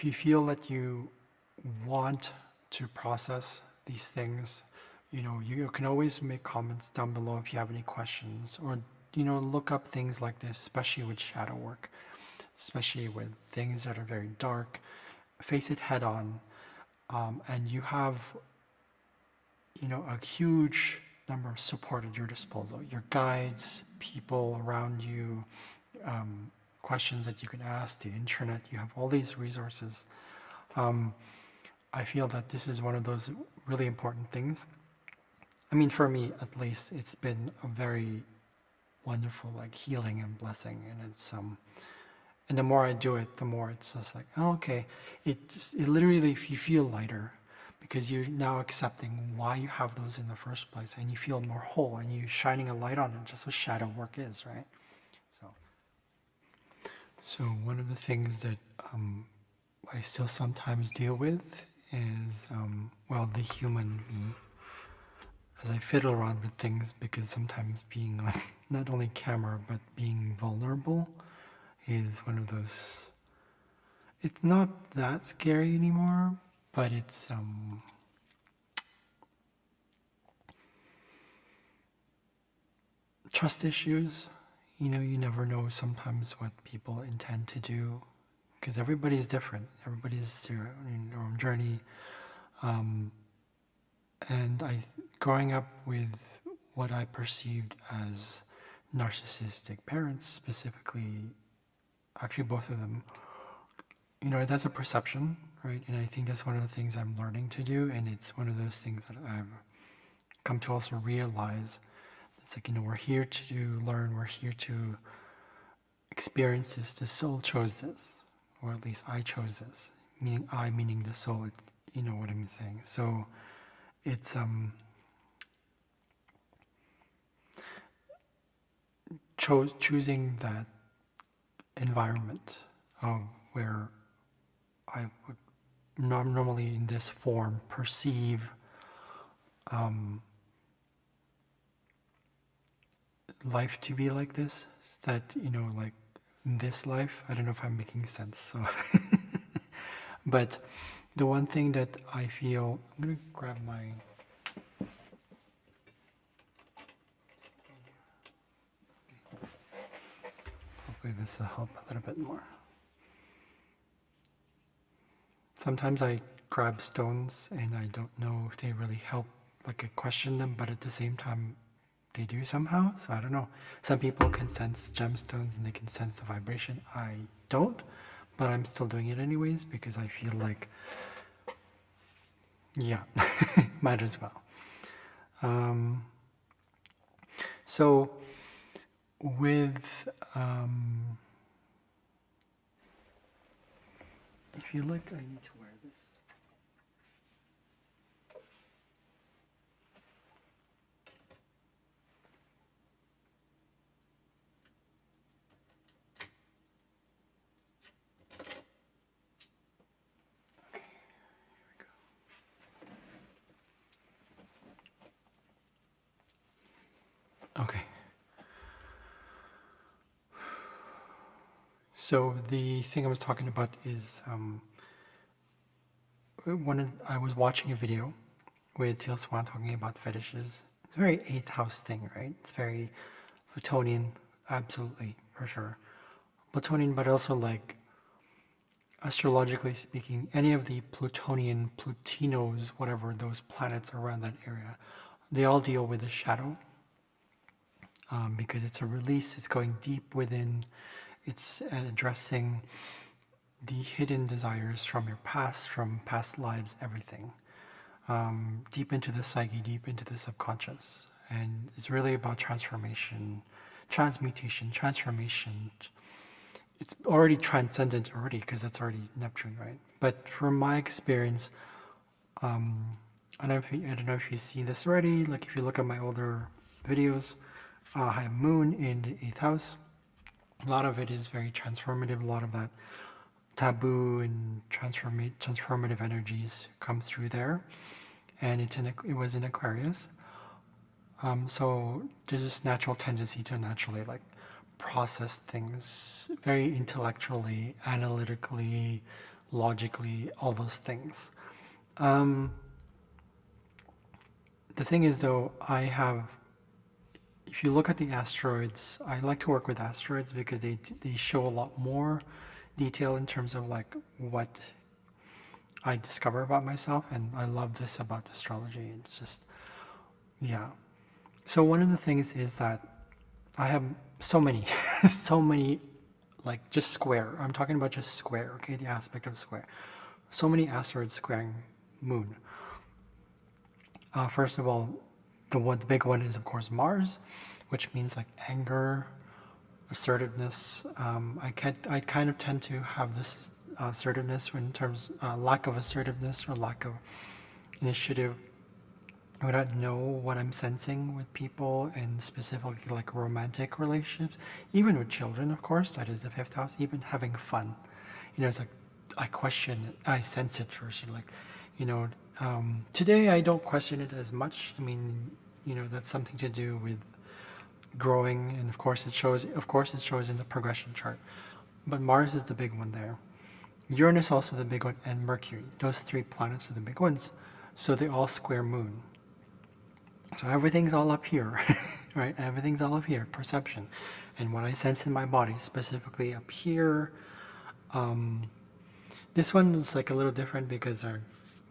if you feel that you want to process these things, you can always make comments down below if you have any questions, or look up things like this, especially with shadow work, especially with things that are very dark. Face it head on, and you have a huge number of support at your disposal. Your guides, people around you, questions that you can ask, the internet, you have all these resources. I feel that this is one of those really important things. I mean, for me at least, it's been a very wonderful healing and blessing, and it's and the more I do it, the more it's just like, oh, okay, it literally, you feel lighter, because you're now accepting why you have those in the first place, and you feel more whole, and you're shining a light on it, just what shadow work is, right? So one of the things that I still sometimes deal with is, the human me, as I fiddle around with things, because sometimes being on not only camera, but being vulnerable is one of those, it's not that scary anymore, but it's trust issues. You never know sometimes what people intend to do, because everybody's different. Everybody's their own journey. And growing up with what I perceived as narcissistic parents, specifically, actually both of them, that's a perception, right? And I think that's one of the things I'm learning to do, and it's one of those things that I've come to also realize. It's like, we're here to learn, we're here to experience this. The soul chose this, or at least I chose this. Meaning the soul, you know what I'm saying. So it's choosing that environment where I would normally in this form perceive life to be like this, that like in this life, I don't know if I'm making sense, so but the one thing that I feel, I'm gonna grab my hopefully this will help a little bit more. Sometimes I grab stones and I don't know if they really help, I question them, but at the same time they do somehow, so I don't know. Some people can sense gemstones and they can sense the vibration. I don't, but I'm still doing it anyways, because I feel like, yeah, might as well. So with, if you look, I need to wear this. Okay. So the thing I was talking about is I was watching a video with Teal Swan talking about fetishes. It's a very 8th house thing, right? It's very Plutonian, absolutely, for sure. Plutonian, but also astrologically speaking, any of the Plutonian, Plutinos, whatever, those planets around that area, they all deal with the shadow. Because it's a release, it's going deep within, it's addressing the hidden desires from your past, from past lives, everything. Deep into the psyche, deep into the subconscious. And it's really about transformation, transmutation, transformation. It's already transcendent already, because that's already Neptune, right? But from my experience, I don't know if you see this already, if you look at my older videos, I have Moon in the 8th house. A lot of it is very transformative. A lot of that taboo and transformative energies come through there. And it was in Aquarius. So there's this natural tendency to naturally process things very intellectually, analytically, logically, all those things. The thing is though, if you look at the asteroids, I like to work with asteroids because they show a lot more detail in terms of like what I discover about myself, and I love this about astrology. It's just, yeah. So one of the things is that I have so many, so many, like just square. I'm talking about just square, okay? The aspect of square. So many asteroids squaring Moon. First of all, the big one is of course Mars, which means like anger, assertiveness. I kind of tend to have this assertiveness in terms lack of assertiveness or lack of initiative. I would know what I'm sensing with people, and specifically like romantic relationships, even with children, of course. That is the fifth house. Even having fun, it's like I question it. I sense it first. Like, today I don't question it as much. I mean, that's something to do with growing, and of course it shows. Of course, it shows in the progression chart. But Mars is the big one there. Uranus also the big one, and Mercury. Those three planets are the big ones. So they all square Moon. So everything's all up here, right? Everything's all up here, perception. And what I sense in my body, specifically up here. This one is like a little different because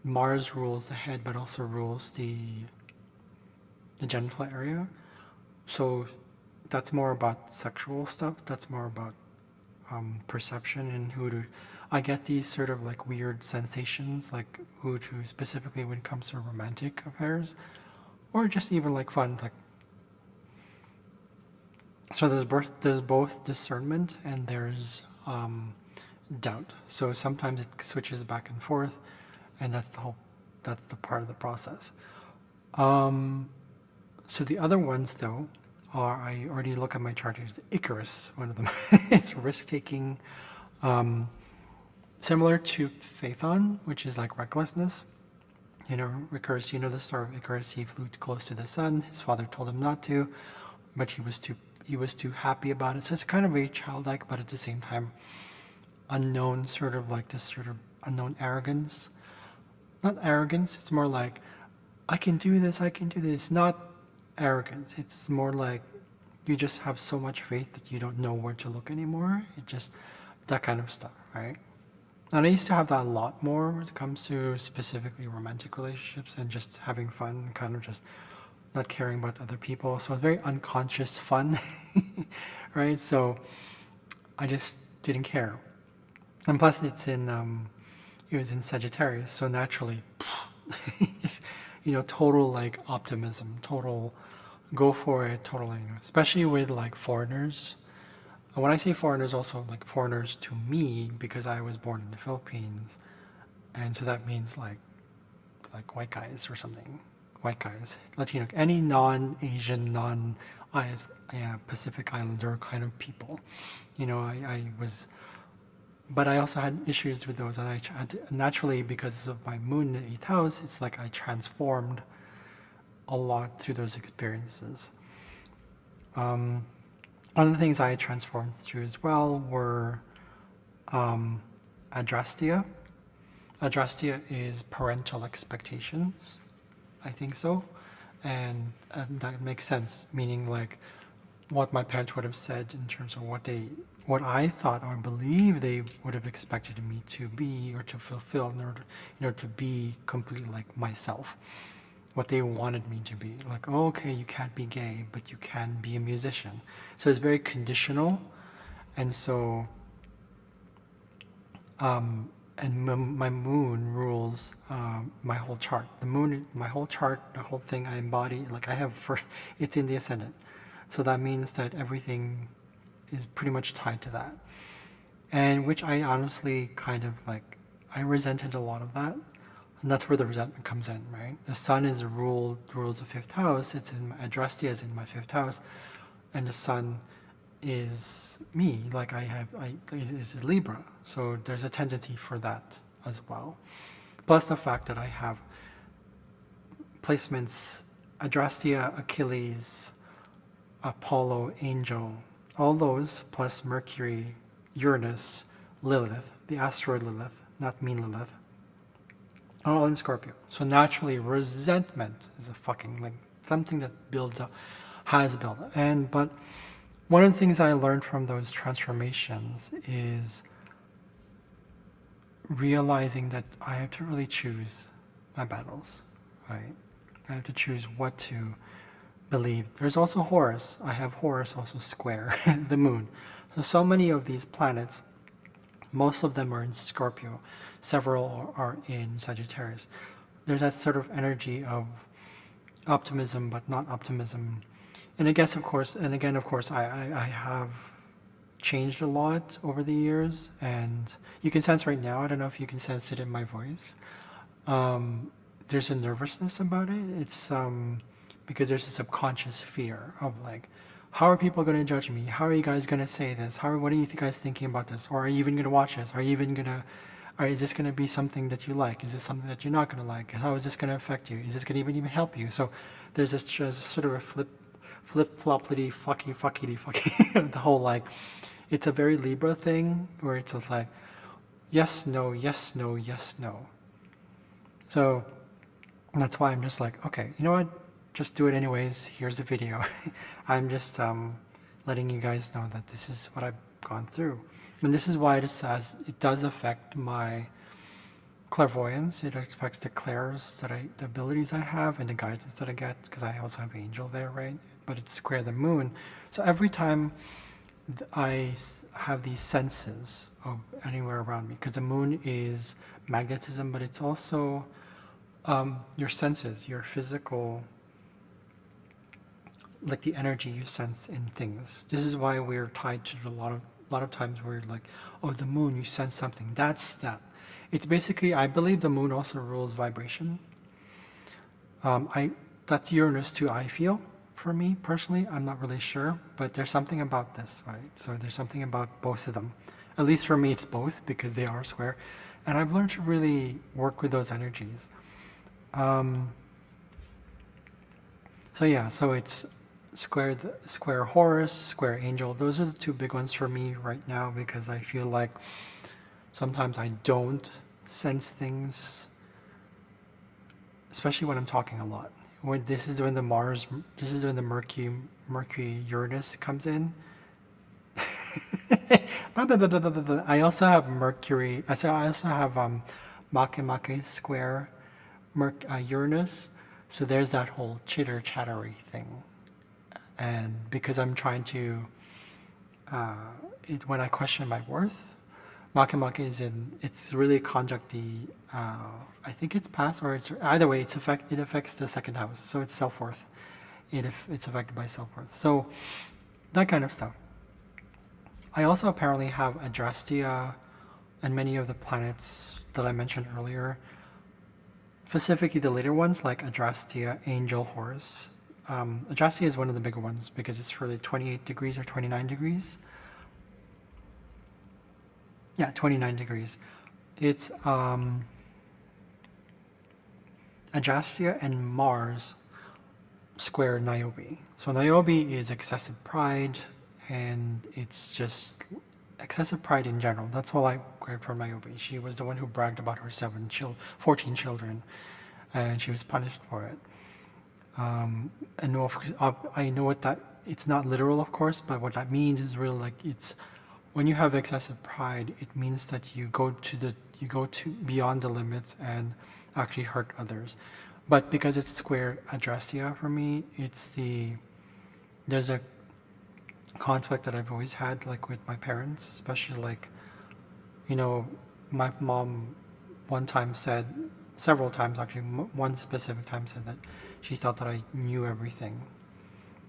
Mars rules the head, but also rules the genital area. So that's more about sexual stuff. That's more about perception and I get these sort of like weird sensations, like who to specifically when it comes to romantic affairs, or just even like fun. Like, so there's both discernment and there's doubt. So sometimes it switches back and forth, and that's the part of the process. So the other ones though I already look at my chart. It's Icarus, one of them. It's risk-taking, similar to Phaethon, which is like recklessness. Icarus, the story of Icarus. He flew too close to the sun. His father told him not to, but he was too happy about it. So it's kind of very childlike, but at the same time, unknown, sort of like this sort of unknown arrogance. Not arrogance. It's more like, I can do this. I can do this. Not arrogance. It's more like you just have so much faith that you don't know where to look anymore. It just, that kind of stuff, right? And I used to have that a lot more when it comes to specifically romantic relationships and just having fun, kind of just not caring about other people. So it's very unconscious fun, right? So I just didn't care. And plus it was in Sagittarius, so naturally, just, total like optimism, total go for it, totally, especially with like foreigners. And when I say foreigners, also like foreigners to me, because I was born in the Philippines, and so that means like white guys or something, white guys, Latino, any non-Asian, Pacific Islander kind of people. I was, but I also had issues with those, and I had to, naturally, because of my moon in the 8th house, it's like I transformed a lot through those experiences. One of the things I transformed through as well were adrastia. Adrastia is parental expectations, I think so, and that makes sense. Meaning like what my parents would have said in terms of what I thought or believed they would have expected me to be or to fulfill in order to be completely like myself. What they wanted me to be. Like, oh, okay, you can't be gay, but you can be a musician. So it's very conditional. And so, my moon rules my whole chart. My whole chart, the whole thing I embody, like it's in the ascendant. So that means that everything is pretty much tied to that. And which I honestly kind of like, I resented a lot of that. And that's where the resentment comes in, right? The sun is rules the 5th house. It's in adrastia is in my 5th house, and the sun is me. Like is Libra, so there's a tendency for that as well. Plus the fact that I have placements: adrastia, Achilles, Apollo, Angel, all those plus Mercury, Uranus, Lilith, the asteroid Lilith, not mean Lilith, are all in Scorpio. So naturally, resentment is a fucking, like, something that builds up, has built up. But one of the things I learned from those transformations is realizing that I have to really choose my battles, right? I have to choose what to believe. There's also Horus. I have Horus also square the moon. So many of these planets, most of them are in Scorpio. Several are in Sagittarius. There's that sort of energy of optimism, but not optimism. And I guess, of course, I have changed a lot over the years, and you can sense right now, I don't know if you can sense it in my voice, there's a nervousness about it. It's because there's a subconscious fear of, like, how are people going to judge me? How are you guys going to say this? What are you guys thinking about this? Or are you even going to watch this? Is this going to be something that you like? Is this something that you're not going to like? How is this going to affect you? Is this going to even help you? So there's this sort of a flip-floppity, fucky, the whole, like, it's a very Libra thing where it's just like, yes, no, yes, no, yes, no. So that's why I'm just like, okay, you know what? Just do it anyways. Here's the video. I'm just letting you guys know that this is what I've gone through. And this is why it says it does affect my clairvoyance. It affects the the abilities I have and the guidance that I get, because I also have angel there, right? But it's square the moon. So every time I have these senses of anywhere around me, because the moon is magnetism, but it's also your senses, your physical, like the energy you sense in things. This is why we're tied to a lot of times we're like, oh, the moon, you sense something. That's that. It's basically, I believe the moon also rules vibration. That's Uranus too, I feel. For me personally, I'm not really sure, but there's something about this, right? So there's something about both of them. At least for me, it's both, because they are square. And I've learned to really work with those energies. So it's square Horus, square Angel. Those are the two big ones for me right now, because I feel like sometimes I don't sense things, especially when I'm talking a lot. This is when the Mercury Uranus comes in. I also have Mercury. I also have Makemake square Uranus. So there's that whole chattery thing. And because I'm trying to, when I question my worth, Makemake it's really conjunct the, I think it's past, or it's either way, it affects the second house. So it's self-worth. It's affected by self-worth. So that kind of stuff. I also apparently have Adrastea and many of the planets that I mentioned earlier, specifically the later ones like Adrastea, Angel, Horus. Adrastea is one of the bigger ones because it's for the 28 degrees or 29 degrees. Yeah, 29 degrees. It's Adrastea and Mars square Niobe. So Niobe is excessive pride, and it's just excessive pride in general. That's all I read from Niobe. She was the one who bragged about her 14 children, and she was punished for it. And I know what that, it's not literal, of course, but what that means is really like, it's when you have excessive pride, it means that you go to beyond the limits and actually hurt others. But because it's square Adrastea for me, there's a conflict that I've always had, like with my parents, especially like, my mom several times actually, one specific time said that she thought that I knew everything.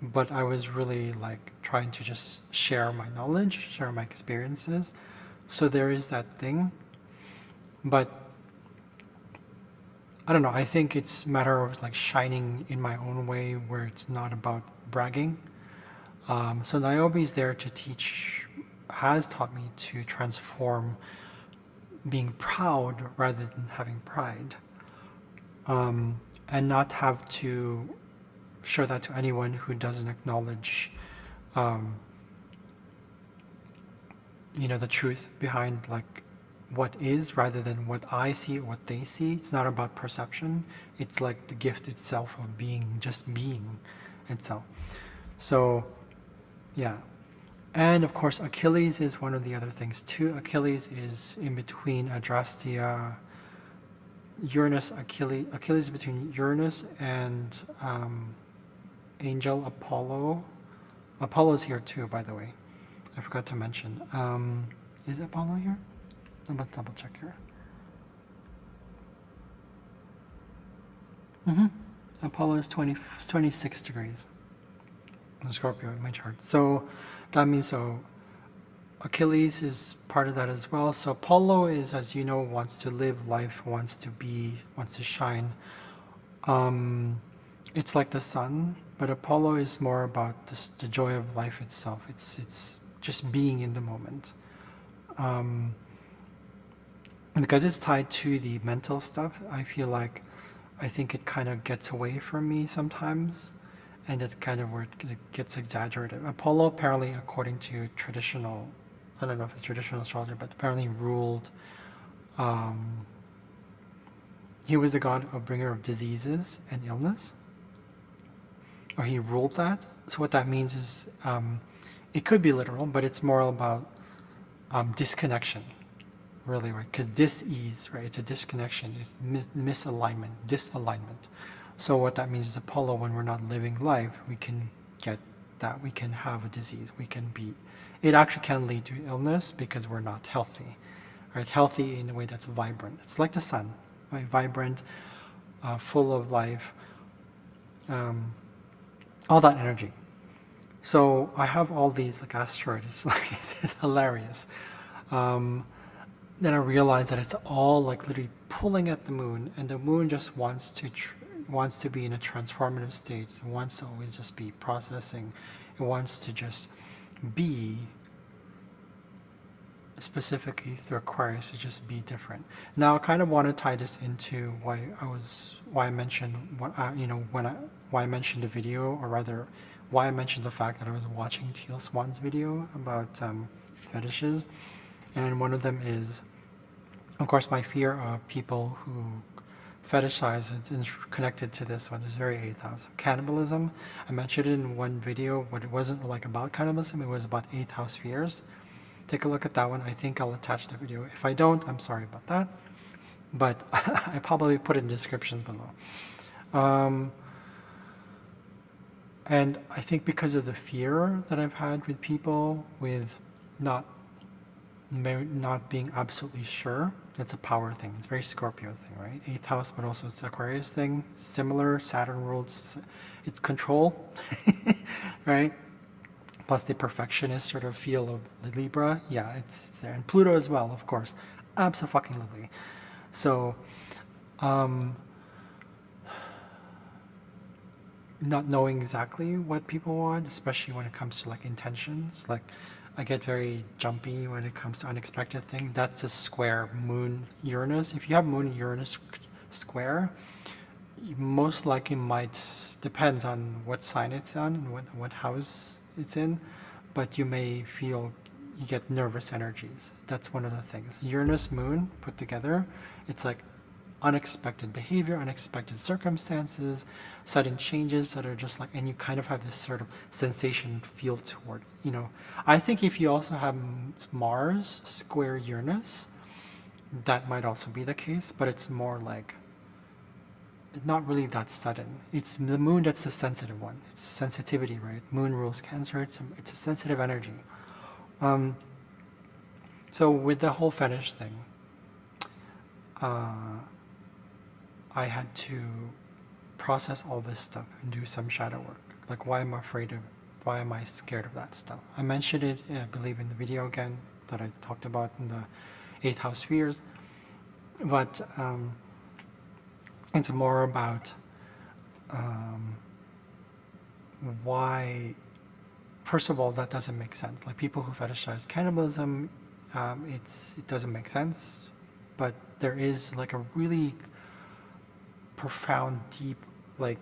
But I was really like trying to just share my knowledge, share my experiences. So there is that thing. But I don't know, I think it's a matter of like shining in my own way where it's not about bragging. So Niobe is there to has taught me to transform being proud rather than having pride. And not have to show that to anyone who doesn't acknowledge, the truth behind like what is rather than what I see or what they see. It's not about perception. It's like the gift itself of being, just being itself. So, yeah. And of course, Achilles is one of the other things too. Achilles is in between Adrastea, Uranus, Achilles. Achilles is between Uranus and Angel Apollo. Apollo's here too, by the way. I forgot to mention. Is Apollo here? I'm going to double check here. Apollo is 26 degrees. Scorpio in my chart. So that means Achilles is part of that as well. So Apollo is, as you know, wants to live life, wants to be, wants to shine. It's like the sun, but Apollo is more about the joy of life itself. It's just being in the moment. Because it's tied to the mental stuff, I think it kind of gets away from me sometimes, and that's kind of where it gets exaggerated. Apollo apparently, according to traditional, I don't know if it's traditional astrology, but apparently ruled, he was the god of bringer of diseases and illness, or he ruled that. So what that means is, it could be literal, but it's more about disconnection. Really, right? Because dis-ease, right? It's a disconnection. It's misalignment, disalignment. So what that means is Apollo, when we're not living life, we can get that. We can have a disease. We can be. It actually can lead to illness because we're not healthy, right? Healthy in a way that's vibrant. It's like the sun, right? Vibrant, full of life, all that energy. So I have all these like asteroids. It's hilarious. Then I realized that it's all like literally pulling at the moon, and the moon just wants to be in a transformative state. It wants to always just be processing. It wants to just be, specifically through Aquarius, to just be different. Now I kind of want to tie this into why I mentioned why I mentioned the video, or rather why I mentioned the fact that I was watching Teal Swan's video about fetishes, and one of them is, of course, my fear of people who fetishize. It's connected to this one. This very 8th house. Cannibalism. I mentioned it in one video, but it wasn't like about cannibalism. It was about 8th house fears. Take a look at that one. I think I'll attach the video. If I don't, I'm sorry about that. But I probably put it in descriptions below. And I think because of the fear that I've had with people with not being absolutely sure, it's a power thing. It's very Scorpio thing, right? 8th house, but also it's Aquarius thing. Similar, Saturn rules, it's control, right? Plus the perfectionist sort of feel of Libra. Yeah, it's there. And Pluto as well, of course. Abso-fucking-lutely. So, not knowing exactly what people want, especially when it comes to like intentions. Like, I get very jumpy when it comes to unexpected things. That's a square Moon-Uranus. If you have Moon-Uranus square, you most likely depends on what sign it's on and what house it's in, but you may feel, you get nervous energies. That's one of the things. Uranus, Moon put together, it's like unexpected behavior, unexpected circumstances, sudden changes that are just like, and you kind of have this sort of sensation feel towards, I think if you also have Mars square Uranus, that might also be the case, but it's more like, it's not really that sudden. It's the moon that's the sensitive one. It's sensitivity, right? Moon rules Cancer. It's a sensitive energy. So with the whole fetish thing, I had to process all this stuff and do some shadow work. Like, why am I scared of that stuff? I mentioned it, I believe, in the video again that I talked about in the 8th house fears. But it's more about why. First of all, that doesn't make sense. Like, people who fetishize cannibalism, it doesn't make sense. But there is like a really profound, deep, like,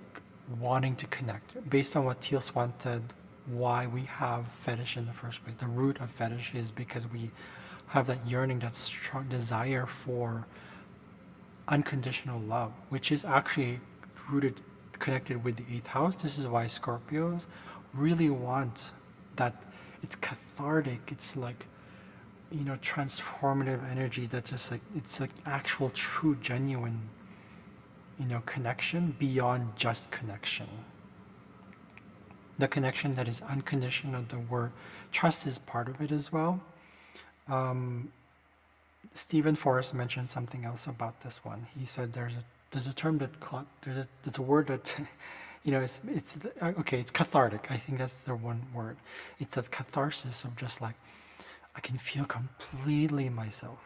wanting to connect. Based on what Teal Swan said, why we have fetish in the first place. The root of fetish is because we have that yearning, that strong desire for unconditional love, which is actually rooted, connected with the eighth house. This is why Scorpios really want that. It's cathartic. It's like, transformative energy that just like, it's like actual, true, genuine, connection beyond just connection. The connection that is unconditional, the word trust is part of it as well. Stephen Forrest mentioned something else about this one. He said there's a term that there's a word that it's okay, it's cathartic. I think that's the one word. It's that catharsis of just like I can feel completely myself.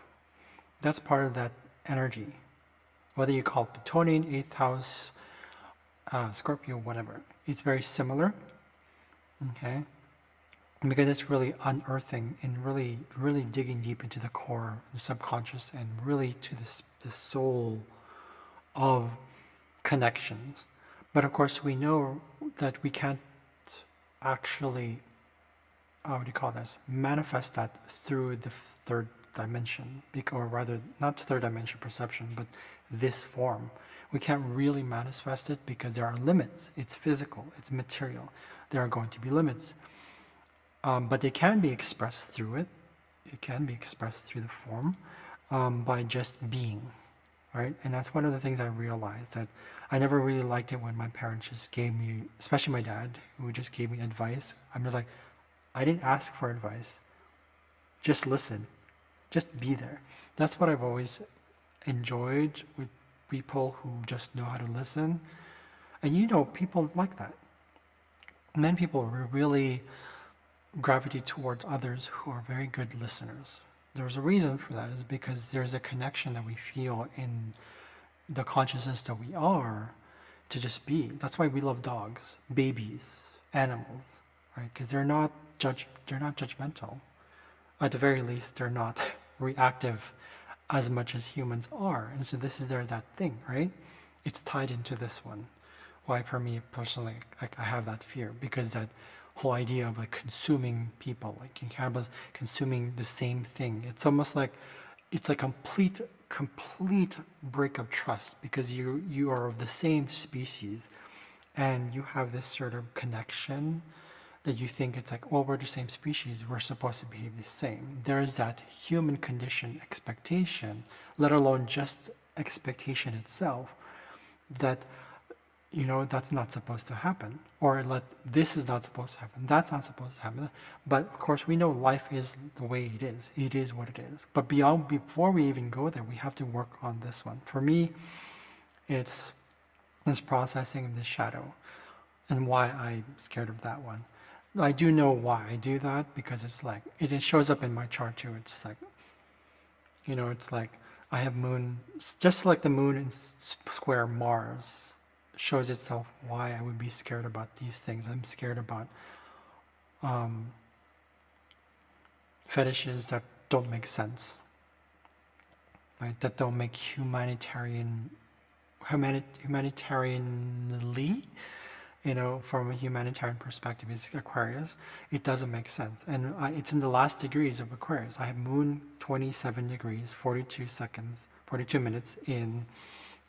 That's part of that energy. Whether you call it Plutonian, 8th house, Scorpio, whatever. It's very similar. Okay? Because it's really unearthing and really, really digging deep into the core, the subconscious, and really to the soul of connections. But of course, we know that we can't actually, manifest that through the third dimension, or rather, not third dimension perception, but this form. We can't really manifest it because there are limits. It's physical, it's material. There are going to be limits. But they can be expressed through it. It can be expressed through the form by just being, right? And that's one of the things I realized, that I never really liked it when my parents just gave me, especially my dad, who just gave me advice. I'm just like, I didn't ask for advice. Just listen. Just be there. That's what I've always enjoyed with people who just know how to listen. And people like that. Men people really gravitate towards others who are very good listeners. There's a reason for that, is because there's a connection that we feel in the consciousness that we are to just be. That's why we love dogs, babies, animals, right? Because they're not judgmental. At the very least, they're not reactive as much as humans are. And so there's that thing, right? It's tied into this one. Why for me personally, like I have that fear, because that whole idea of like consuming people, like cannibals consuming the same thing. It's almost like it's a complete break of trust, because you are of the same species and you have this sort of connection that you think it's like, well, we're the same species, we're supposed to behave the same. There is that human condition expectation, let alone just expectation itself, that that's not supposed to happen, or this is not supposed to happen, that's not supposed to happen. But of course, we know life is the way it is. It is what it is. But before we even go there, we have to work on this one. For me, it's this processing of the shadow, and why I'm scared of that one. I do know why I do that, because it's like it shows up in my chart too. It's like, it's like I have moon, just like the moon in square Mars shows itself why I would be scared about these things. I'm scared about fetishes that don't make sense, right? That don't make humanitarianly, from a humanitarian perspective, is Aquarius. It doesn't make sense. And it's in the last degrees of Aquarius. I have moon 27 degrees, 42 minutes in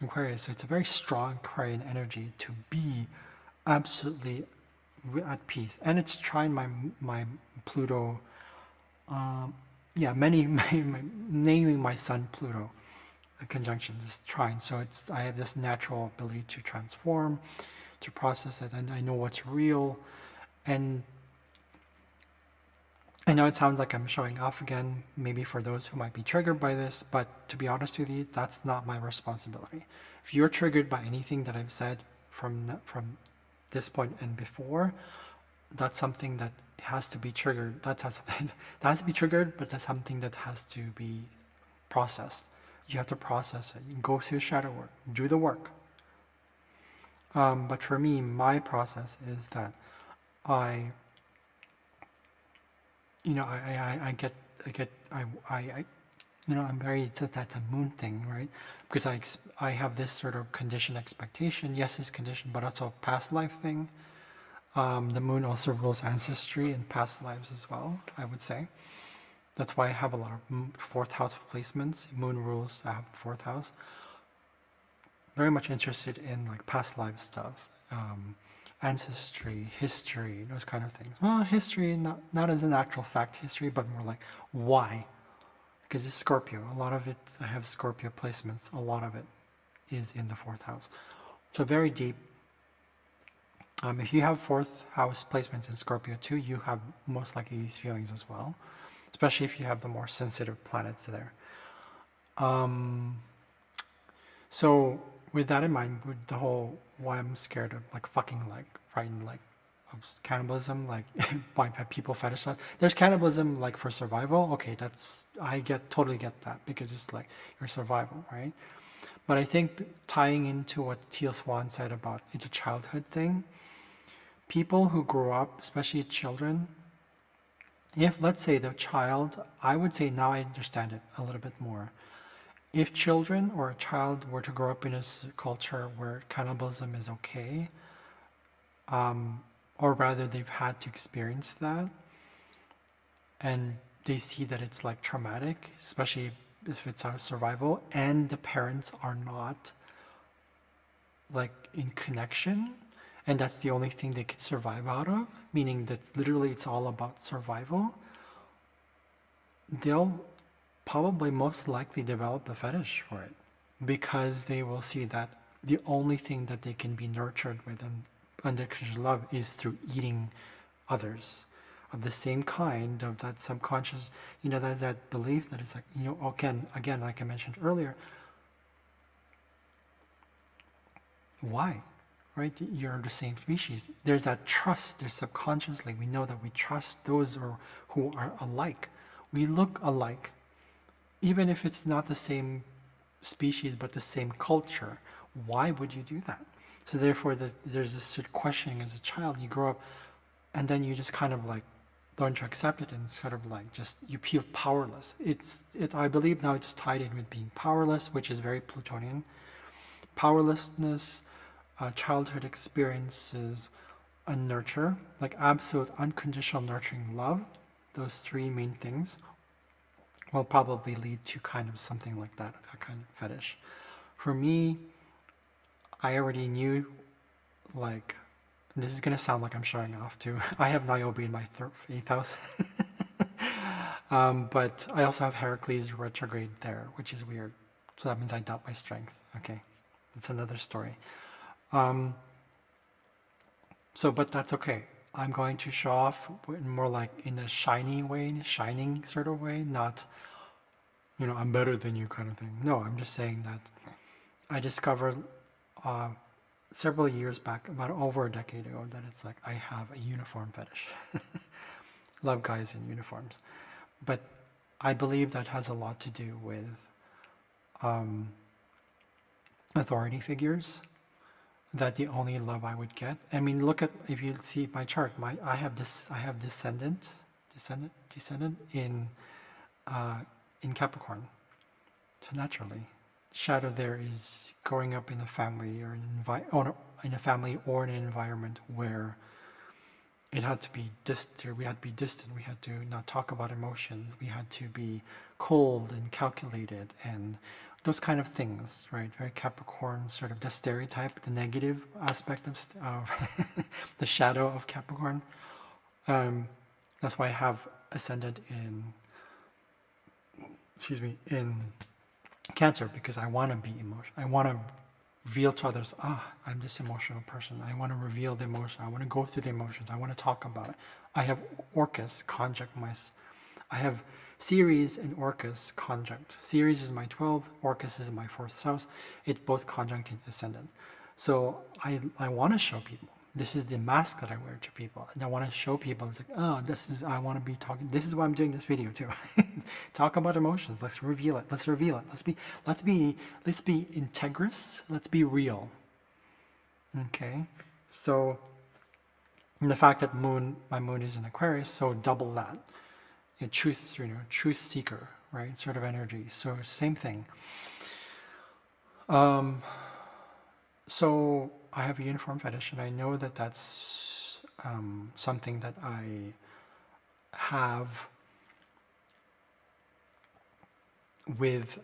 Aquarius. So it's a very strong Aquarian energy to be absolutely at peace. And it's trying my Pluto, naming my sun Pluto, a conjunction is trine. So I have this natural ability to transform, to process it, and I know what's real. And I know it sounds like I'm showing off again, maybe for those who might be triggered by this, but to be honest with you, that's not my responsibility. If you're triggered by anything that I've said from this point and before, that's something that has to be triggered. That has to be triggered, but that's something that has to be processed. You have to process it. You go through shadow work, do the work. But for me, my process is that I'm very, that's a moon thing, right? Because I have this sort of conditioned expectation. Yes, it's conditioned, but also a past life thing. The moon also rules ancestry and past lives as well, I would say. That's why I have a lot of fourth house placements, moon rules. I have the fourth house. Very much interested in like past life stuff, ancestry, history, those kind of things. Well, history, not as an actual fact history, but more like why. Because it's Scorpio. A lot of it, I have Scorpio placements. A lot of it is in the fourth house. So very deep. If you have fourth house placements in Scorpio too, you have most likely these feelings as well, especially if you have the more sensitive planets there. So with that in mind, with the whole why I'm scared of like fucking like frightened like of cannibalism, like why people fetishize. There's cannibalism like for survival. Okay, I totally get that because it's like your survival, right? But I think tying into what Teal Swan said about it's a childhood thing, people who grow up, especially children, if let's say the child, I would say now I understand it a little bit more. If children or a child were to grow up in a culture where cannibalism is okay, or rather they've had to experience that, and they see that it's like traumatic, especially if it's out of survival, and the parents are not like in connection, and that's the only thing they can survive out of, meaning that literally it's all about survival, they'll probably most likely develop a fetish for it because they will see that the only thing that they can be nurtured with and unconditional love is through eating others of the same kind, of that subconscious, there's that belief that it's like, again, like I mentioned earlier, why? Right? You're the same species. There's that trust. There's subconsciously, we know that we trust those who are alike. We look alike. Even if it's not the same species but the same culture, why would you do that? So therefore, there's this sort of questioning as a child. You grow up, and then you just kind of like learn to accept it, and sort of like just you feel powerless. I believe now it's tied in with being powerless, which is very Plutonian. Powerlessness, childhood experiences, and nurture, like absolute unconditional nurturing love. Those three main things will probably lead to kind of something like that kind of fetish. For me, I already knew, like, this is going to sound like I'm showing off too. I have Niobe in my 8th house. But I also have Heracles retrograde there, which is weird. So that means I doubt my strength. Okay, that's another story. But that's okay. I'm going to show off more like in a shiny way, shining sort of way, not, I'm better than you kind of thing. No, I'm just saying that I discovered several years back, about over a decade ago, that it's like I have a uniform fetish. Love guys in uniforms. But I believe that has a lot to do with authority figures. That the only love I would get. I mean, look at, if you see my chart, I have descendant in Capricorn. So naturally, shadow there is growing up in a family or in a family or in an environment where it had to be distant. We had to be distant. We had to not talk about emotions. We had to be cold and calculated and those kind of things, right? Very Capricorn, sort of the stereotype, the negative aspect of the shadow of Capricorn. That's why I have ascendant in Cancer, because I want to be emotional. I want to reveal to others, I'm this emotional person. I want to reveal the emotion. I want to go through the emotions. I want to talk about it. I have Orcus conjunct I have Ceres and Orcus conjunct. Ceres is my 12th, Orcus is my 4th house. It's both conjunct in ascendant. So I want to show people. This is the mask that I wear to people. And I want to show people, it's like, I want to be talking. This is why I'm doing this video too. Talk about emotions. Let's reveal it. Let's reveal it. Let's be integrous. Let's be real. Okay. So, and the fact that my moon is in Aquarius, so double that. Truth seeker, right? Sort of energy. So same thing. So I have a uniform fetish, and I know that that's something that I have with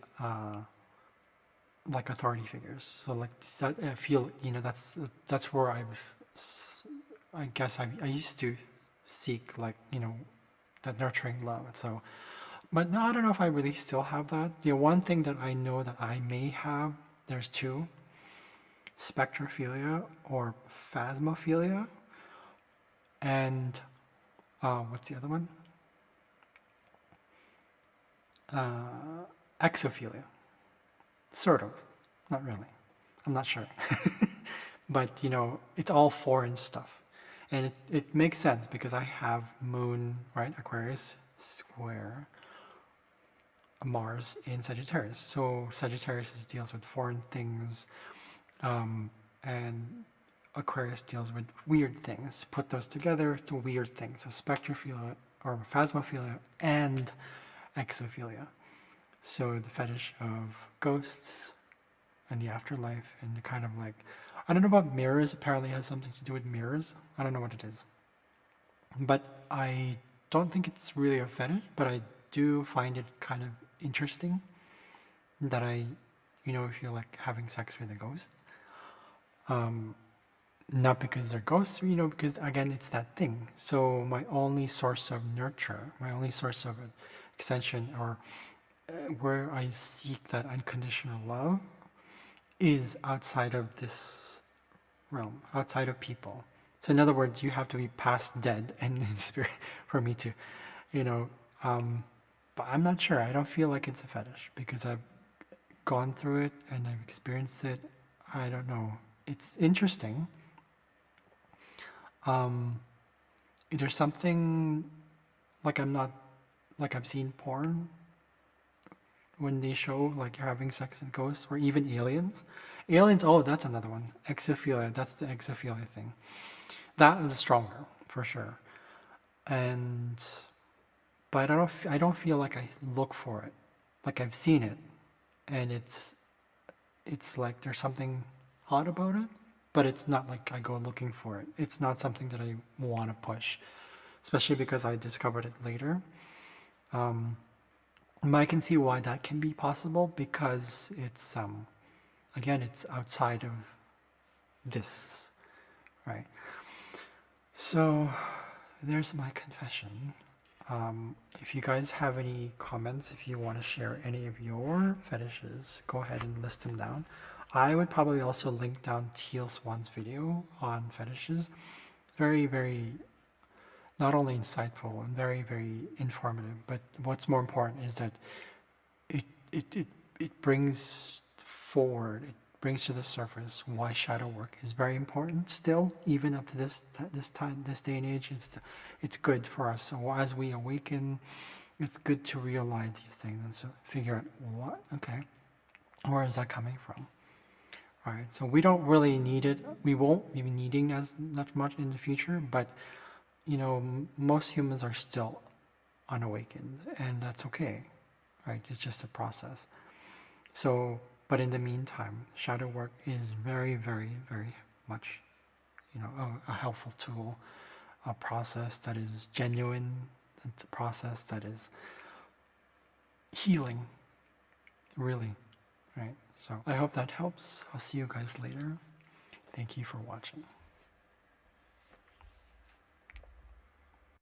like authority figures. So like I feel, that's where I guess I used to seek, like, that nurturing love. So, but no, I don't know if I really still have that. The one thing that I know that I may have, there's two: spectrophilia or phasmophilia, and what's the other one? Exophilia. Sort of. Not really. I'm not sure. But, it's all foreign stuff. And it makes sense because I have Moon, right, Aquarius square Mars in Sagittarius. So Sagittarius deals with foreign things, and Aquarius deals with weird things. Put those together, it's a weird thing. So spectrophilia or phasmophilia and exophilia. So the fetish of ghosts and the afterlife, and the kind of like, I don't know about mirrors. Apparently it has something to do with mirrors. I don't know what it is. But I don't think it's really a fetish, but I do find it kind of interesting that I, feel like having sex with a ghost. Not because they're ghosts, because again, it's that thing. So my only source of nurture, my only source of extension, or where I seek that unconditional love, is outside of this realm, outside of people. So in other words, you have to be past dead and in spirit for me to, you know, but I'm not sure. I don't feel like it's a fetish because I've gone through it and I've experienced it. I don't know. It's interesting. There's something like like I've seen porn when they show like you're having sex with ghosts or even aliens. Aliens, oh, that's another one. Exophilia, that's the exophilia thing. That is stronger for sure. And but I don't feel like I look for it. Like I've seen it and it's like there's something odd about it, but it's not like I go looking for it. It's not something that I want to push, especially because I discovered it later. But I can see why that can be possible because it's again, it's outside of this, right? So there's my confession. If you guys have any comments, if you want to share any of your fetishes, go ahead and list them down. I would probably also link down Teal Swan's video on fetishes. Very, very, not only insightful and very, very informative, but what's more important is that it it it, it brings forward, it brings to the surface why shadow work is very important still, even up to this time, this day and age. It's good for us. So as we awaken, it's good to realize these things and so figure out where is that coming from. All right, so we don't really need it. We won't be needing as much in the future, but most humans are still unawakened, and that's okay, right? It's just a process. So, but in the meantime, shadow work is very, very, very much, a helpful tool, a process that is genuine, it's a process that is healing, really, right? So I hope that helps. I'll see you guys later. Thank you for watching.